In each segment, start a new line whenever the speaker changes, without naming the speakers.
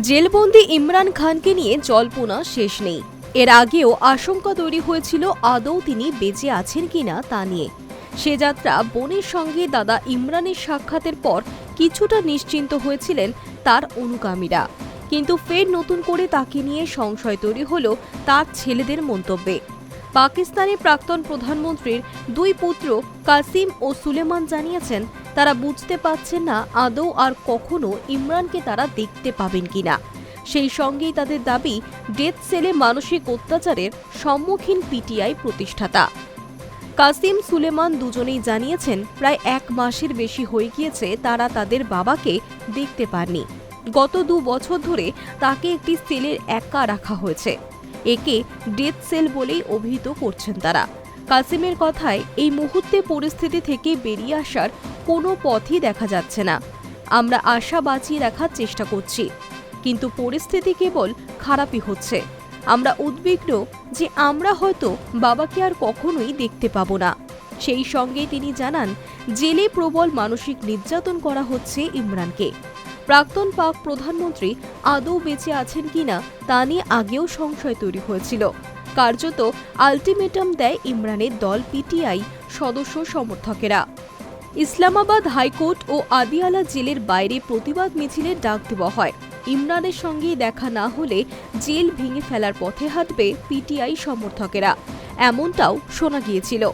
জেলবন্দি ইমরান খানকে নিয়ে জল্পনা শেষ নেই। এর আগেও আশঙ্কা তৈরি হয়েছিল আদৌ তিনি বেঁচে আছেন কিনা তা নিয়ে। সে যাত্রা বোনের সঙ্গে দাদা ইমরানের সাক্ষাতের পর কিছুটা নিশ্চিন্ত হয়েছিলেন তার অনুগামীরা, কিন্তু ফের নতুন করে তাকে নিয়ে সংশয় তৈরি হলো তার ছেলেদের মন্তব্যে। পাকিস্তানের প্রাক্তন প্রধানমন্ত্রীর দুই পুত্র কাসিম ও সুলেমান জানিয়েছেন তারা বুঝতে পারছেন না আদৌ আর কখনো ইমরানকে তারা দেখতে পাবেন কিনা। সেই সঙ্গেই তাদের দাবি ডেথ সেলে মানসিক অত্যাচারের সম্মুখীন পিটিআই প্রতিষ্ঠাতা। কাসিম সুলেমান দুজনেই জানিয়েছেন প্রায় 1 মাসের বেশি হয়ে গিয়েছে তারা তাদের বাবাকে দেখতে পাননি। গত 2 বছর ধরে তাকে একটি সেলের একা রাখা হয়েছে। একে ডেথ সেল বলেই অভিহিত করছেন তারা। কাসিমের কথায় এই মুহূর্তে পরিস্থিতি থেকে বেরিয়ে আসার কোনো পথই দেখা যাচ্ছে না। আমরা আশা বাঁচিয়ে রাখার চেষ্টা করছি, কিন্তু পরিস্থিতি কেবল খারাপই হচ্ছে। আমরা উদ্বিগ্ন যে আমরা হয়তো বাবাকে আর কখনোই দেখতে পাবো না। সেই সঙ্গে তিনি জানান জেলে প্রবল মানসিক নির্যাতন করা হচ্ছে ইমরানকে। প্রাক্তন পাক প্রধানমন্ত্রী আদৌ বেঁচে আছেন কিনা তা নিয়ে আগেও সংশয় তৈরি হয়েছিল। কার্যত আলটিমেটাম দেয় ইমরানের দল পিটিআই সদস্য সমর্থকেরা। ইসলামাবাদ হাইকোর্ট ও আদিয়ালা জেলের বাইরে প্রতিবাদ মিছিলের ডাক দেওয়া হয়। ইমরানের সঙ্গে দেখা না হলে জেল ভেঙে ফেলার পথে হাঁটবে পিটিআই সমর্থকেরা, এমনটাও শোনা গিয়েছিল।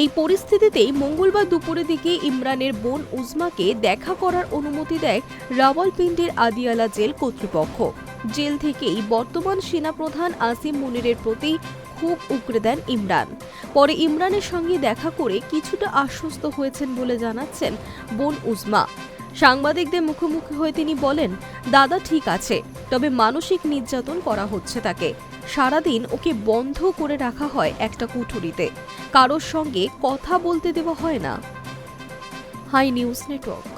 এই পরিস্থিতিতেই মঙ্গলবার দুপুরের দিকে ইমরানের বোন উজমাকে দেখা করার অনুমতি দেয় রাওয়ালপিন্ডির আদিয়ালা জেল কর্তৃপক্ষ। জেল থেকেই বর্তমান সেনাপ্রধান আসিম মুনিরের প্রতি খুব উগরে দেন ইমরান। পরে ইমরানের সঙ্গে দেখা করে কিছুটা আশ্বস্ত হয়েছেন বলে জানাচ্ছেন বোন উজমা। সাংবাদিকদের মুখোমুখি হয়ে তিনি বলেন, দাদা ঠিক আছে, তবে মানসিক নির্যাতন করা হচ্ছে তাকে। সারাদিন ওকে বন্ধ করে রাখা হয় একটা কুঠুরিতে, কারোর সঙ্গে কথা বলতে দেওয়া হয় না। Hi news network.